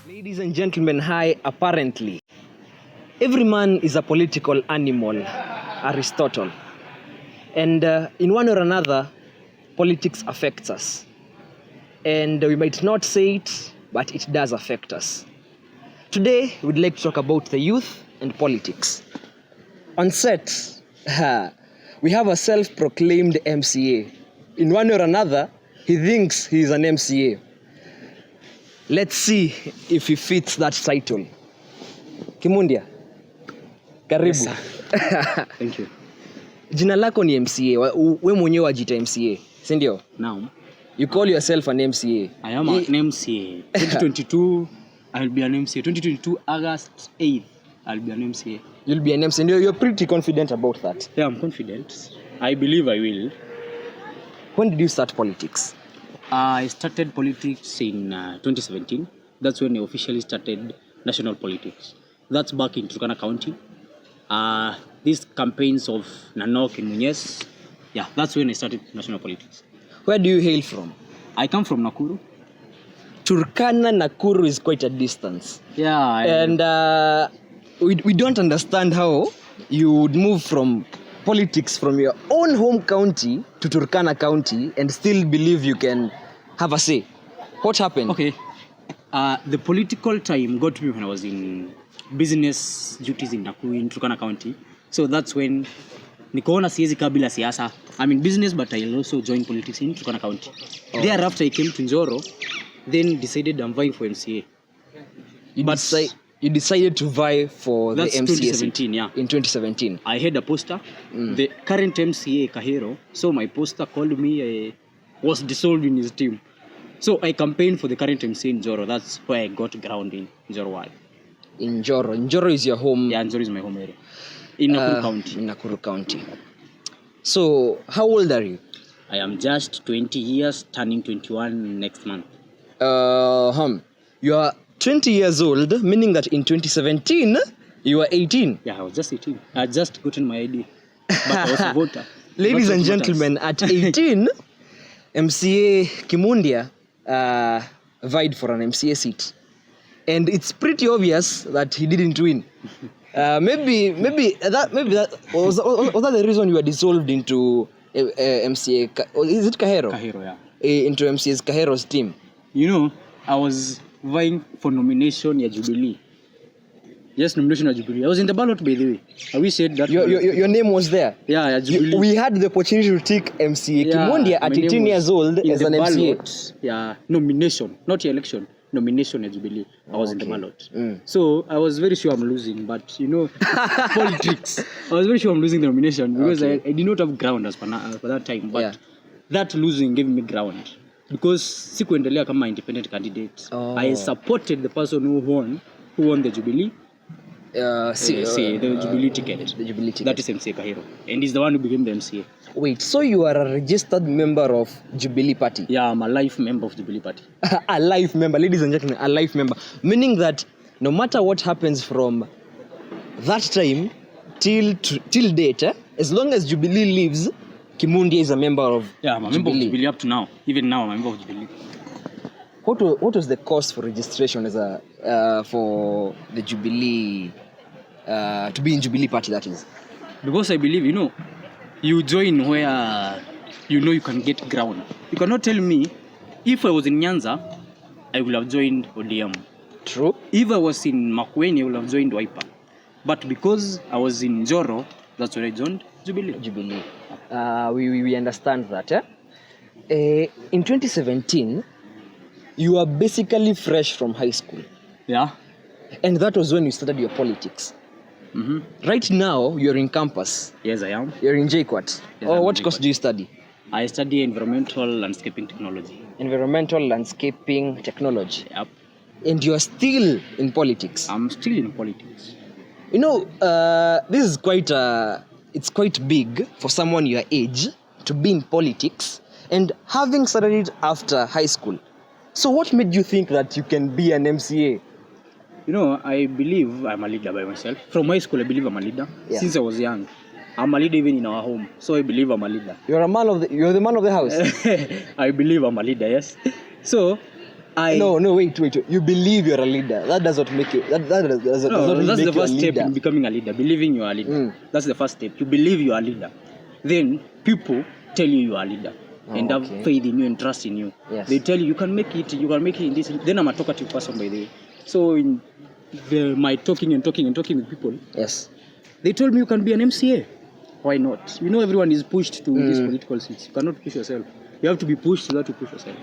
Ladies and gentlemen, hi. Apparently, every man is a political animal, Aristotle. And in one or another, politics affects us. And we might not say it, but it does affect us. Today, we'd like to talk about the youth and politics. On set, we have a self-proclaimed MCA. In one or another, he thinks he is an MCA. Let's see if he fits that title. Kimundia, karibu. Yes, thank you. Jina lako ni MCA, we mwenyewe wajita MCA, si ndio? Now, You call yourself an MCA. I am an MCA. 2022, I'll be an MCA. 2022, August 8th, I'll be an MCA. You'll be an MCA, and you're pretty confident about that. Yeah, I'm confident. I believe I will. When did you start politics? I started politics in 2017. That's when I officially started national politics. That's back in Turkana County. These campaigns of Nanok and Munyes, yeah, that's when I started national politics. Where do you hail from? I come from Nakuru. Turkana, Nakuru is quite a distance. Yeah. And we don't understand how you would move from politics from your own home county to Turkana County and still believe you can have a say. What happened? Okay. The political time got me when I was in business duties in Nakuru in Turkana County. So that's when nikaona siwezi kabila siasa. I'm in business, but I also joined politics in Turkana County. Oh. Thereafter I came to Njoro, then decided I'm vying for MCA. You decided to vie for the MCA 2017, yeah. In 2017. I had a poster. The current MCA Kahero, so my poster called me, was dissolved in his team. So I campaigned for the current MCA in Njoro. That's where I got ground in Njoro. In Njoro. Njoro is your home? Yeah, Njoro is my home area. In Nakuru County. In Nakuru County. So, how old are you? I am just 20 years, turning 21 next month. You are 20 years old, meaning that in 2017, you were 18. Yeah, I was just 18. I had just gotten my ID. But I was a voter. Ladies and gentlemen, at 18, MCA Kimundia vied for an MCA seat. And it's pretty obvious that he didn't win. Maybe that was that the reason you were dissolved into MCA? Is it Kahero? Kahero, yeah. Into MCA's Kahero's team. You know, I was vying for nomination at Jubilee. Yes, nomination at Jubilee. I was in the ballot, by the way. We said that your name was there. Yeah, Jubilee. We had the opportunity to take MCA Kimundia at 18 years old as an MCA. Ballot, yeah, nomination, not election. Nomination at Jubilee. I was in the ballot. Mm. So I was very sure I'm losing, but you know, politics. I was very sure I'm losing the nomination because I did not have ground as for that time. But that losing gave me ground because sikuendelea kama independent candidate. I supported the person who won the Jubilee. The Jubilee ticket. The Jubilee ticket. That is MCA Kahiro, and he's the one who became the MCA. Wait, so you are a registered member of Jubilee Party? Yeah, I'm a life member of Jubilee Party. A life member, ladies and gentlemen, a life member. Meaning that no matter what happens from that time till date, as long as Jubilee lives, Kimundia is a member of I'm a member of Jubilee up to now. Even now, I'm a member of Jubilee. What was the cost for registration as for the Jubilee, to be in Jubilee Party, that is? Because I believe, you join where you can get ground. You cannot tell me, if I was in Nyanza, I would have joined ODM. True. If I was in Makueni, I would have joined Wiper. But because I was in Njoro, that's where I joined Jubilee. We understand that. In 2017, you are basically fresh from high school. Yeah. And that was when you started your politics. Mm-hmm. Right now, you're in campus. Yes, I am. You're in JQuat. Yes, what course do you study? I study environmental landscaping technology. Environmental landscaping technology. Yep. And you're still in politics. I'm still in politics. This is it's quite big for someone your age to be in politics and having started it after high school. So what made you think that you can be an MCA? I believe I'm a leader by myself. From high school, I believe I'm a leader. Yeah. Since I was young, I'm a leader even in our home. So I believe I'm a leader. You're the man of the house. I believe I'm a leader, yes. So Wait. You believe you're a leader. That does not make you. Does not really That's make the you a first step leader. in becoming a leader. Believing you are a leader. That's the first step. You believe you are a leader. Then people tell you are a leader and have faith in you and trust in you. Yes. They tell you can make it. You can make it in this. Then I'm a talkative person, by the way. So in my talking with people. Yes. They told me you can be an MCA. Why not? You know everyone is pushed to these political seats. You cannot push yourself. You have to be pushed. You have to push yourself.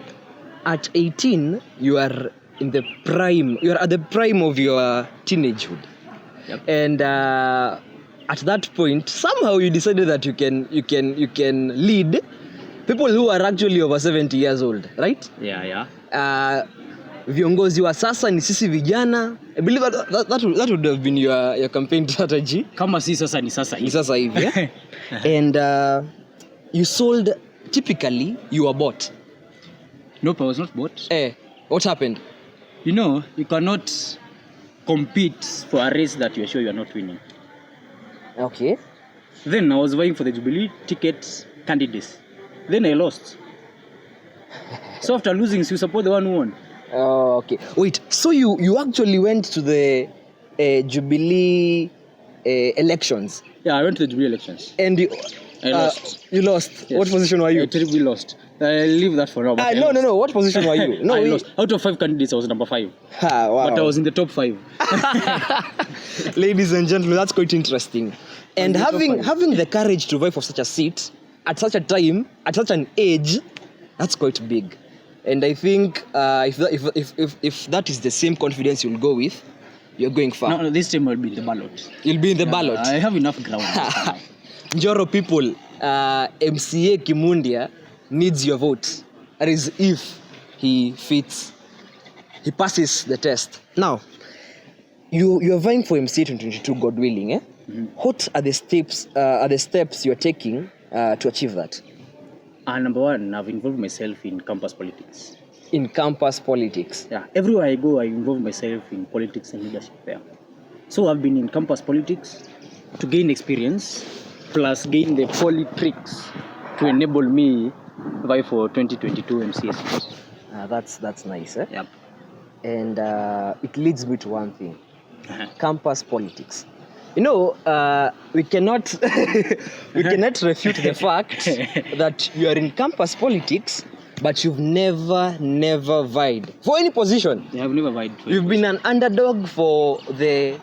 At 18, you are in the prime. You are at the prime of your teenagehood. Yep. And at that point, somehow you decided that you can lead people who are actually over 70 years old, right? Yeah. Viongozi wa sasa ni sisi vijana. I believe that would have been your campaign strategy. Kama si sasa ni sasa hivi. Ni sasa hivi. Yeah? And you sold, typically you were bought. Nope, I was not bought. What happened? You know, you cannot compete for a race that you're sure you're not winning. Okay. Then I was vying for the Jubilee ticket candidates. Then I lost. So after losing, you support the one who won. Oh, okay. Wait, so you actually went to the Jubilee elections? Yeah, I went to the Jubilee elections. And I lost. You lost? Yes. What position were you? I terribly lost. I leave that for now. No. What position were you? No, I lost. Out of 5 candidates, I was number 5. Wow. But I was in the top 5. Ladies and gentlemen, that's quite interesting. And having the courage to vie for such a seat at such a time, at such an age, that's quite big. And I think if that is the same confidence you'll go with, you're going far. No, this time I'll be in the ballot. You'll be in the ballot. I have enough ground. Njoro people, MCA Kimundia needs your vote. That is if he passes the test. Now, you're vying for MCA 2022, God willing. Mm-hmm. What are the steps you're taking to achieve that? Number 1, I've involved myself in campus politics. In campus politics? Yeah. Everywhere I go, I involve myself in politics and leadership there. So I've been in campus politics to gain experience, plus gain the tricks to enable me vie for 2022 MCS. That's nice. Yep. And it leads me to one thing. Campus politics. You know, we cannot refute the fact that you are in campus politics, but you've never vied for any position. Yeah, I've never vied. You've been an underdog for the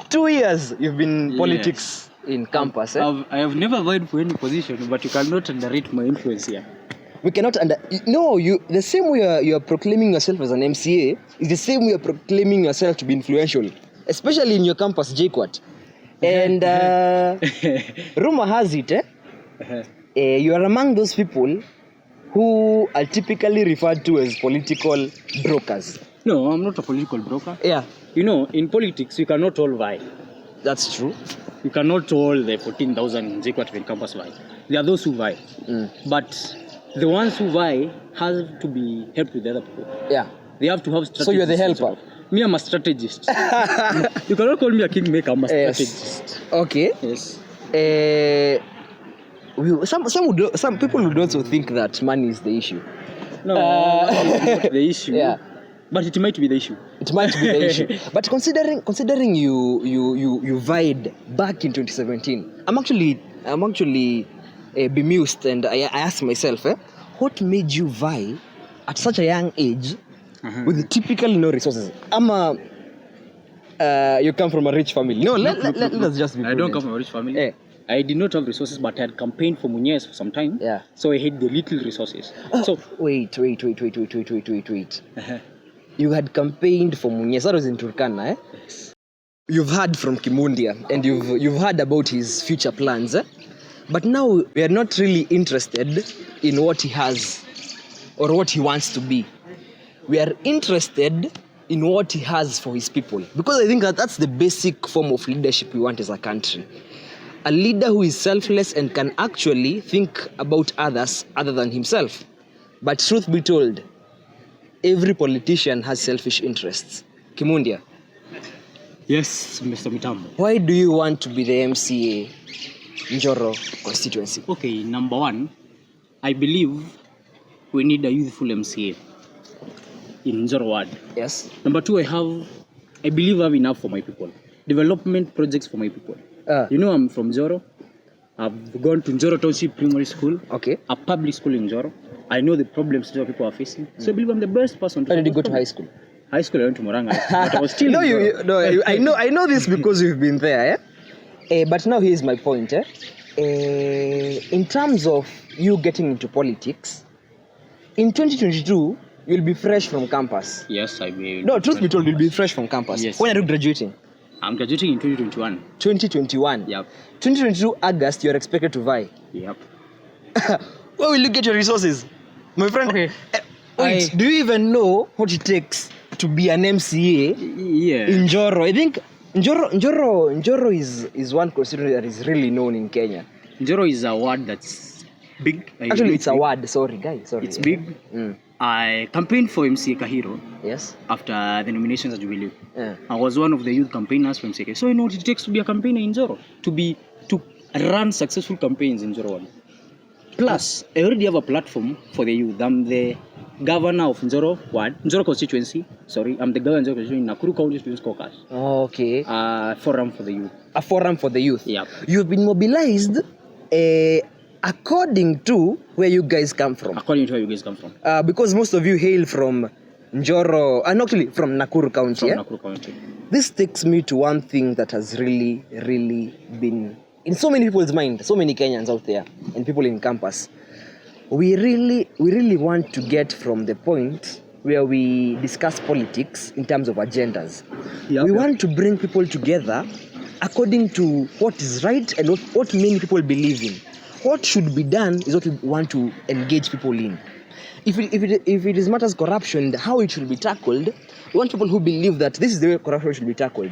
2 years you've been in politics in campus. I have never vied for any position, but you cannot underrate my influence here. We cannot the same way you are proclaiming yourself as an MCA is the same way you're proclaiming yourself to be influential, especially in your campus, JQuat. And rumor has it, you are among those people who are typically referred to as political brokers. No, I'm not a political broker. Yeah. You know, in politics, you cannot all vie. That's true. You cannot all the 14,000 JQuat campus vie. There are those who vie. But the ones who vie have to be helped with the other people. Yeah. They have to have strategists. So you're the helper? Me, I'm a strategist. You cannot call me a kingmaker, I'm a strategist. Okay. Yes. Some people would also think that money is the issue. No, it's not the issue. Yeah. But it might be the issue. It might be the issue. But considering you vied back in 2017, I'm actually bemused, and I asked myself, what made you vie at such a young age with typically no resources? You come from a rich family. No, let's just be prudent. I don't come from a rich family. I did not have resources, but I had campaigned for Munyes for some time. Yeah. So I had the little resources. So wait. You had campaigned for Munyes. That was in Turkana, Yes. You've heard from Kimundia, and you've heard about his future plans, But now we are not really interested in what he has or what he wants to be. We are interested in what he has for his people. Because I think that's the basic form of leadership we want as a country. A leader who is selfless and can actually think about others other than himself. But truth be told, every politician has selfish interests. Kimundia. Yes, Mr. Mitambo. Why do you want to be the MCA Njoro constituency? Okay, number 1, I believe we need a youthful MCA. in Njoro ward. Yes. Number 2, I believe I have enough for my people. Development projects for my people. I'm from Njoro. I've gone to Njoro Township Primary School. Okay. A public school in Njoro. I know the problems Njoro people are facing. So I believe I'm the best person to. Where did you go to high school? High school I went to Moranga, but I was still. I know this because you've been there. But now here's my point. In terms of you getting into politics, in 2022 you'll be fresh from campus. Yes, I will. No, truth be told, you'll be fresh from campus. Yes. When are you graduating? I'm graduating in 2021. 2021. Yep. 2022 August, you're expected to vie. Yep. Where will you get your resources, my friend? Okay. Wait, do you even know what it takes to be an MCA in Njoro? I think Njoro is one constituency that is really known in Kenya. Njoro is a word that's big. Actually, it's a word. Sorry, guys. Sorry. It's big. I campaigned for MCA Kahiro. Yes. After the nominations at Jubilee. I was one of the youth campaigners for MCA. So I know what it takes to be a campaigner in Njoro. To run successful campaigns in Njoro. Plus, I already have a platform for the youth. I'm the governor of Njoro ward, Njoro constituency. Sorry, I'm the governor of Njoro constituency in Nakuru County Students Caucus. Okay. Forum for the youth. A forum for the youth. Yep. You've been mobilized according to where you guys come from. According to where you guys come from. Because most of you hail from Njoro, and actually from Nakuru County. From Nakuru County. This takes me to one thing that has really been in so many people's mind, so many Kenyans out there and people in campus. We really want to get from the point where we discuss politics in terms of agendas. We want to bring people together according to what is right and what many people believe in. What should be done is what we want to engage people in. If it is matters corruption, how it should be tackled, we want people who believe that this is the way corruption should be tackled.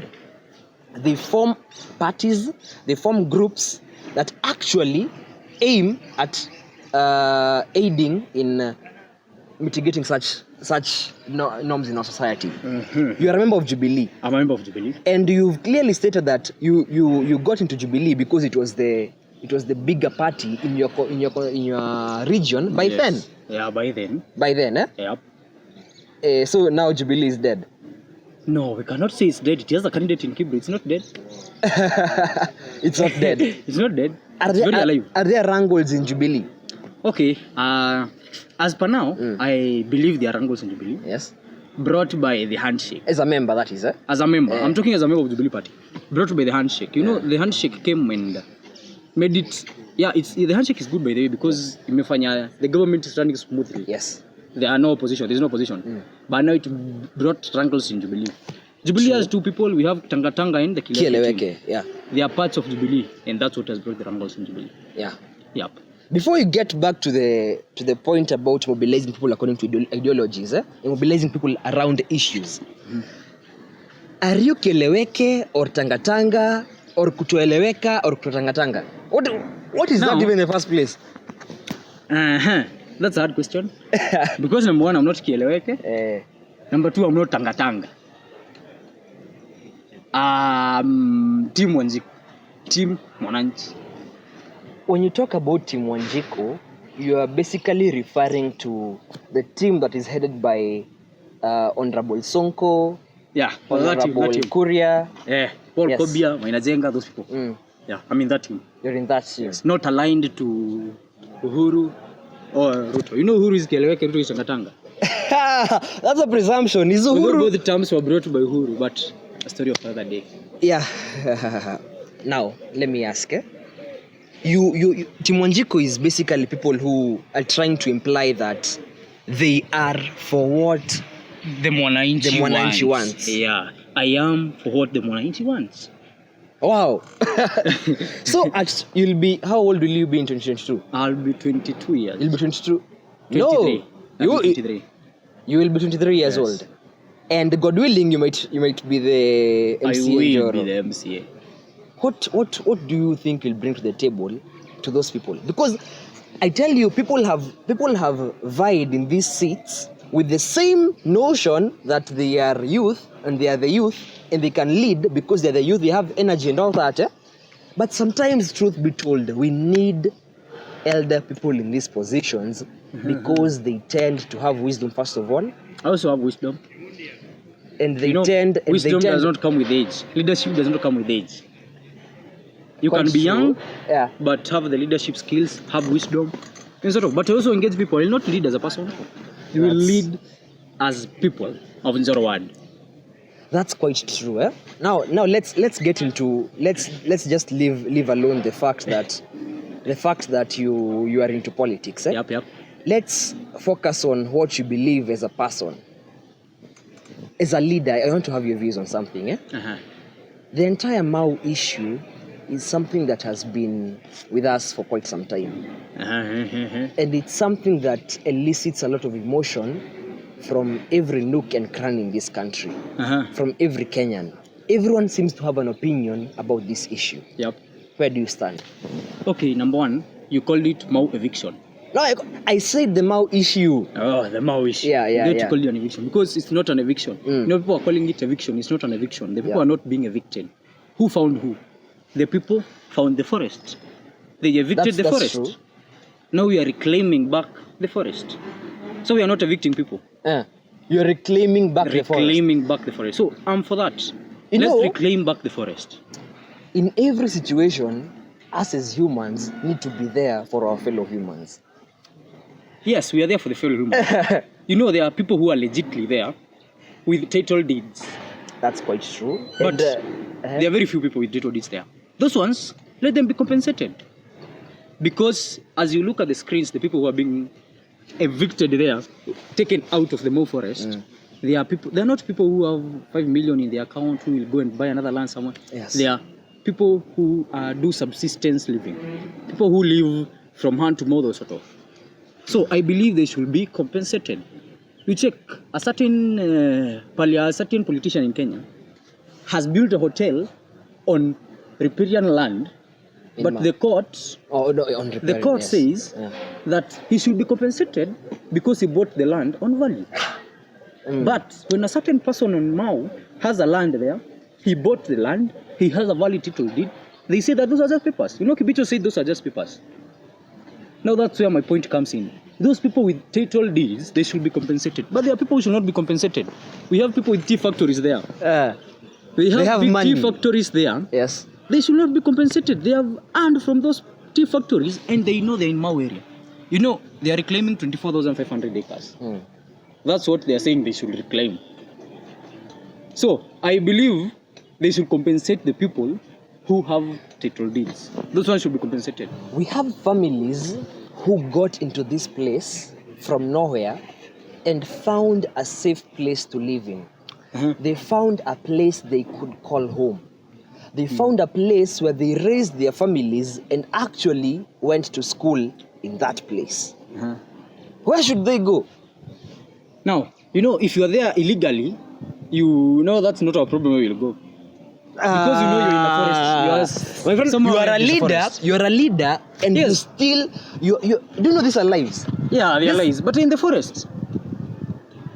They form parties, they form groups that actually aim at aiding in mitigating such norms in our society. You are a member of Jubilee. I'm a member of Jubilee. And you've clearly stated that you got into Jubilee because it was the bigger party in your region by then. Yeah, by then. By then, Yep. So now Jubilee is dead. No, we cannot say it's dead. It has a candidate in Kibra. It's not dead. It's not dead. It's not dead. It's very alive. Are there wrangles in Jubilee? Okay. As per now, I believe there are wrangles in Jubilee. Yes. Brought by the handshake. As a member, that is, As a member. I'm talking as a member of the Jubilee Party. Brought by the handshake. You know, the handshake came and made it... Yeah, the handshake is good, by the way, because the government is running smoothly. Yes. There are no opposition. There's no opposition. But now it brought wrangles in Jubilee. Jubilee has two people. We have Tanga and the Kieleweke. Yeah. They are parts of Jubilee, and that's what has brought the wrangles in Jubilee. Yeah. Yep. Before you get back to the point about mobilizing people according to ideologies, and mobilizing people around issues, are you Kieleweke or Tanga or kutoeleweka or kutotangatanga? What is that even in the first place? That's a hard question. Because number one, I'm not Kieleweke. Number two, I'm not Tanga. Team Wanjiku. Team Mwananchi. When you talk about Team Wanjiku, you are basically referring to the team that is headed by Honorable Sonko, Honorable Kuria. Paul Kobia, Mainazenga, those people. Yeah, I'm in that team. You're in that team. It's not aligned to Uhuru or Ruto. You know Uhuru is Kieleweke, Ruto is Tangatanga. That's a presumption. Is Uhuru... Both terms were brought by Uhuru, but a story of another day. Yeah. Now, let me ask. Team Wanjiku is basically people who are trying to imply that they are for what the Mwananchi wants. Yeah, I am for what the Mwananchi wants. Wow. So you'll be, how old will you be in 2022? I'll be 22 years. You'll be 22? 23. No. 23. You will be 23 years old. And God willing, you might be the MCA. I will be the MCA. What do you think you'll bring to the table to those people? Because I tell you, people have vied in these seats with the same notion that they are youth and they are the youth and they can lead because they're the youth, they have energy and all that. But sometimes, truth be told, we need elder people in these positions because they tend to have wisdom, first of all. I also have wisdom. And they tend... Wisdom does not come with age. Leadership does not come with age. You Quite can be true. young, Yeah. but have the leadership skills, have wisdom, and sort of. But also engage people. You will not lead as a person. You will lead as people of zero word. That's quite true. Now let's get into let's just leave alone the fact that you are into politics. Yep. Let's focus on what you believe as a person. As a leader, I want to have your views on something. The entire Mau issue is something that has been with us for quite some time. And it's something that elicits a lot of emotion from every nook and cranny in this country, from every Kenyan. Everyone seems to have an opinion about this issue. Yep. Where do you stand? Okay, number one, you called it Mau eviction. No, I said the Mau issue. Oh, the Mau issue. Yeah. You have to call it an eviction because it's not an eviction. People are calling it eviction. It's not an eviction. The people are not being evicted. Who found who? The people found the forest. They evicted the forest. True. Now we are reclaiming back the forest. So we are not evicting people. You're reclaiming back the forest. Reclaiming back the forest. So I'm for that. Let's reclaim back the forest. In every situation, us as humans need to be there for our fellow humans. Yes, we are there for the fellow humans. There are people who are legitimately there with title deeds. That's quite true. But there are very few people with title deeds there. Those ones, let them be compensated. Because as you look at the screens, the people who are being evicted there, taken out of the Mau forest, they are not people who have 5 million in their account who will go and buy another land somewhere. Yes. They are people who do subsistence living. People who live from hand to mouth, sort of. So I believe they should be compensated. You check, a certain politician in Kenya has built a hotel on riparian land, but the court says that he should be compensated because he bought the land on value. But when a certain person on Mau has a land there, he bought the land, he has a valid title deed, they say that those are just papers. Kibicho said those are just papers. Now that's where my point comes in. Those people with title deeds, they should be compensated. But there are people who should not be compensated. We have people with tea factories there. We have big tea factories there. Yes. They should not be compensated. They have earned from those tea factories and they know they're in Mau area. They are reclaiming 24,500 acres. That's what they are saying they should reclaim. So, I believe they should compensate the people who have title deeds. Those ones should be compensated. We have families who got into this place from nowhere and found a safe place to live in. They found a place they could call home. They found a place where they raised their families and actually went to school in that place. Where should they go? Now, if you are there illegally, that's not our problem where you'll go. Because you're in the forest. My friend, you are a leader, and you still, do you know these are lives? Yeah, they are lives, but in the forest.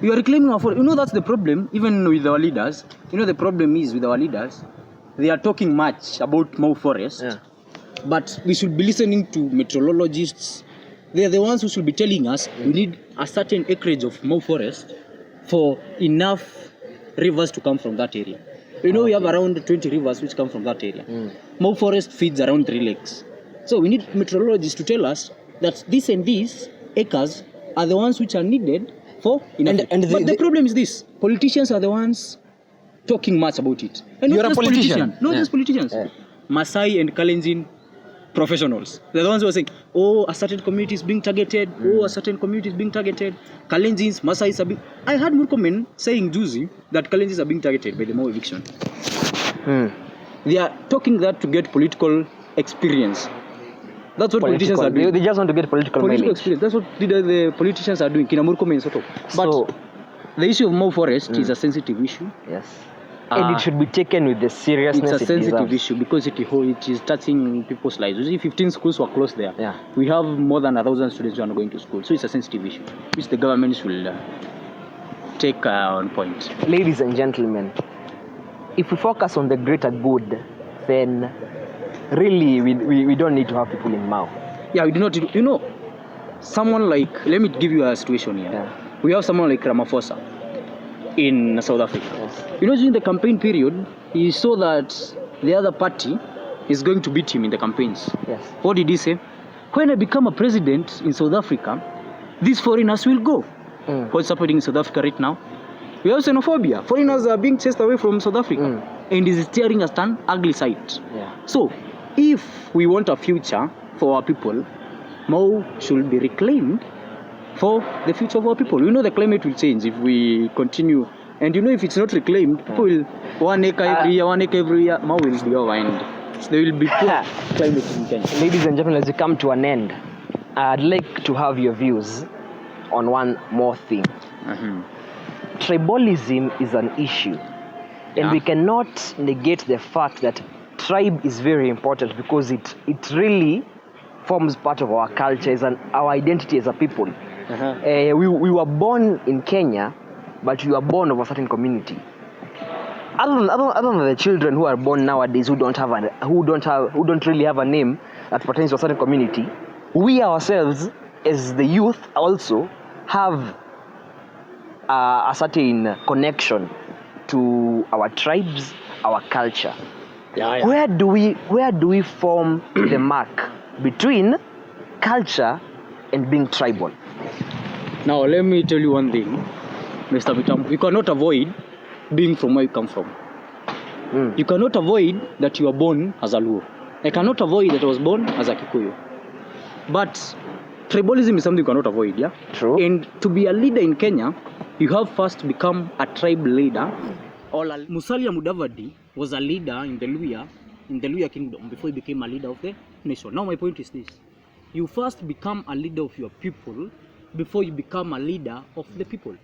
You are reclaiming our forest. That's the problem, even with our leaders. The problem is with our leaders, they are talking much about Mau forest, but we should be listening to meteorologists. They are the ones who should be telling us we need a certain acreage of Mau forest for enough rivers to come from that area. We have around 20 rivers which come from that area. Mau forest feeds around 3 lakes. So we need meteorologists to tell us that this and these acres are the ones which are needed for enough. But the problem is this: politicians are the ones talking much about it. And you're a politician. Not just politicians. Masai and Kalenjin professionals. They're the ones who are saying, a certain community is being targeted. A certain community is being targeted. Kalenjins, Masais are being... I heard Murkomen saying juzi that Kalenjins are being targeted by the Mau eviction. They are talking that to get political experience. That's what politicians are doing. They just want to get political experience. That's what the politicians are doing. Kina Murkomen sort of. But the issue of Mau forest is a sensitive issue. Yes. And it should be taken with the seriousness it's a sensitive issue because it is touching people's lives. You see, 15 schools were closed there. We have more than 1,000 students who are not going to school. So it's a sensitive issue, which the government should take on point. Ladies and gentlemen, if we focus on the greater good, then really we don't need to have people in Mau. Yeah, we do not. You know, someone like, let me give you a situation here. Yeah. We have someone like Ramaphosa in South Africa. Yes. You know, during the campaign period, he saw that the other party is going to beat him in the campaigns. Yes. What did he say? When I become a president in South Africa, these foreigners will go. What's happening in South Africa right now? We have xenophobia. Foreigners are being chased away from South Africa. And it is staring us an ugly sight. Yeah. So, if we want a future for our people, Mau should be reclaimed for the future of our people. You know the climate will change if we continue. And you know if it's not reclaimed, people will 1 acre every year, 1 acre every year, Mau will be over and there will be poor climate in Kenya. Ladies and gentlemen, as we come to an end, I'd like to have your views on one more thing. Tribalism is an issue. And we cannot negate the fact that tribe is very important because it really forms part of our culture, our identity as a people. We were born in Kenya, but we were born of a certain community. Other than the children who are born nowadays who don't really have a name that pertains to a certain community, we ourselves as the youth also have a certain connection to our tribes, our culture. Where do we form the mark between culture and being tribal? Now let me tell you one thing, Mr. Vitam. You cannot avoid being from where you come from. You cannot avoid that you are born as a Luo. I cannot avoid that I was born as a Kikuyu. But tribalism is something you cannot avoid, yeah? True. And to be a leader in Kenya, you have first to become a tribe leader. Musalia Mudavadi was a leader in the Luhya kingdom before he became a leader of the nation. Now my point is this. You first become a leader of your people before you become a leader of the people.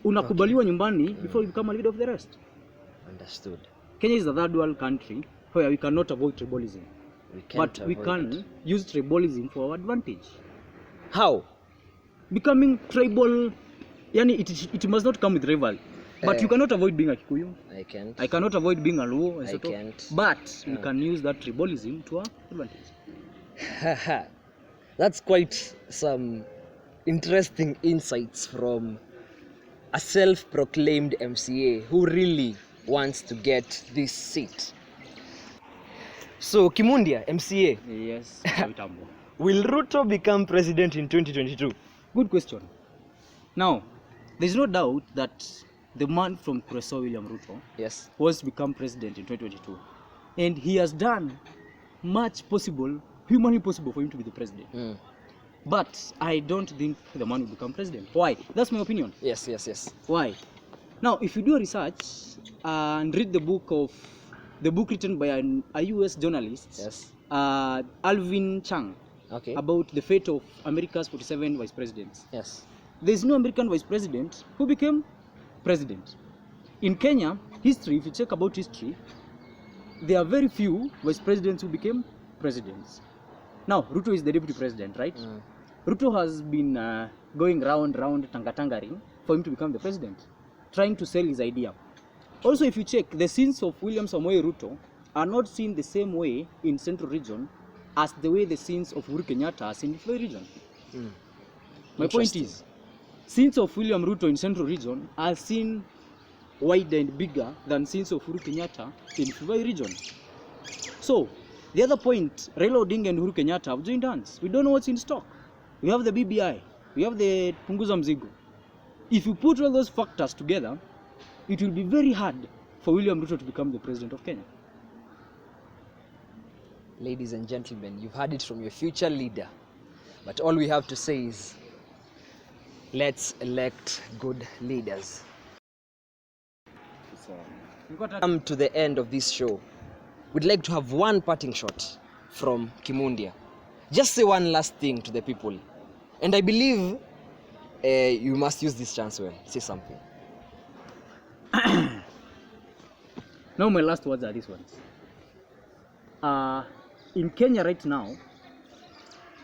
Unakubaliwa nyumbani before you become a leader of the rest. Understood. Kenya is a third world country where we cannot avoid tribalism. But we can use tribalism for our advantage. How? Becoming tribal, yani it must not come with rivalry. But you cannot avoid being a Kikuyu. I cannot avoid being a Luo. But we can use that tribalism to our advantage. That's quite some interesting insights from a self-proclaimed MCA who really wants to get this seat. So, Kimundia, MCA. Yes. Will Ruto become president in 2022? Good question. Now, there's no doubt that the man from Kureso, William Ruto, was to become president in 2022. And he has done much possible, humanly possible for him to be the president. But I don't think the man will become president. Why? That's my opinion. Yes. Why? Now, if you do a research and read the book written by a US journalist, Alvin Chang, about the fate of America's 47 vice presidents. There's no American vice president who became president. In Kenya, history, if you check about history, there are very few vice presidents who became presidents. Now, Ruto is the deputy president, right? Ruto has been going round tangatangering for him to become the president, trying to sell his idea. Also, if you check, the scenes of William Samoei Ruto are not seen the same way in Central Region as the way the scenes of Uhuru Kenyatta are seen in the region. My point is, scenes of William Ruto in Central Region are seen wider and bigger than scenes of Uhuru Kenyatta in the region. So, the other point, Raila Odinga and Uhuru Kenyatta have joined hands. We don't know what's in stock. We have the BBI, we have the Punguza Mzigo. If you put all those factors together, it will be very hard for William Ruto to become the president of Kenya. Ladies and gentlemen, you've heard it from your future leader. But all we have to say is, let's elect good leaders. Come to the end of this show. We'd like to have one parting shot from Kimundia. Just say one last thing to the people. And I believe you must use this chance well. Say something. Now my last words are these ones. In Kenya right now,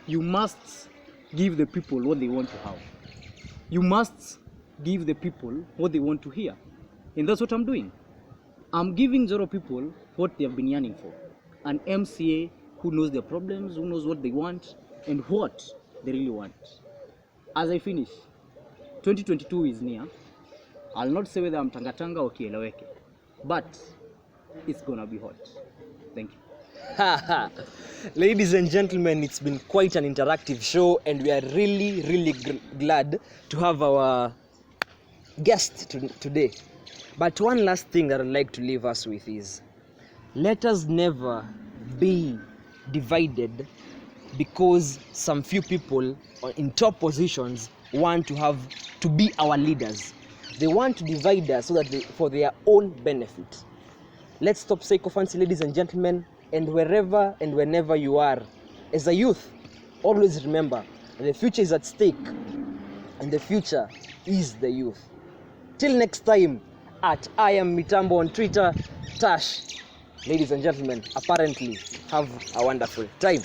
you must give the people what they want to have. You must give the people what they want to hear. And that's what I'm doing. I'm giving Zoro people what they have been yearning for. An MCA who who knows their problems, who knows what they want, and what they really want. As I finish, 2022 is near. I'll not say whether I'm tangatanga or kieleweke, but it's gonna be hot. Thank you. Ladies and gentlemen, it's been quite an interactive show, and we are really glad to have our guest today. But one last thing that I'd like to leave us with is, let us never be divided because some few people in top positions want to be our leaders. They want to divide us so that for their own benefit. Let's stop sycophancy, ladies and gentlemen, and wherever and whenever you are, as a youth, always remember the future is at stake, and the future is the youth. Till next time, at I am Mitambo on Twitter, Tash. Ladies and gentlemen, apparently, have a wonderful time.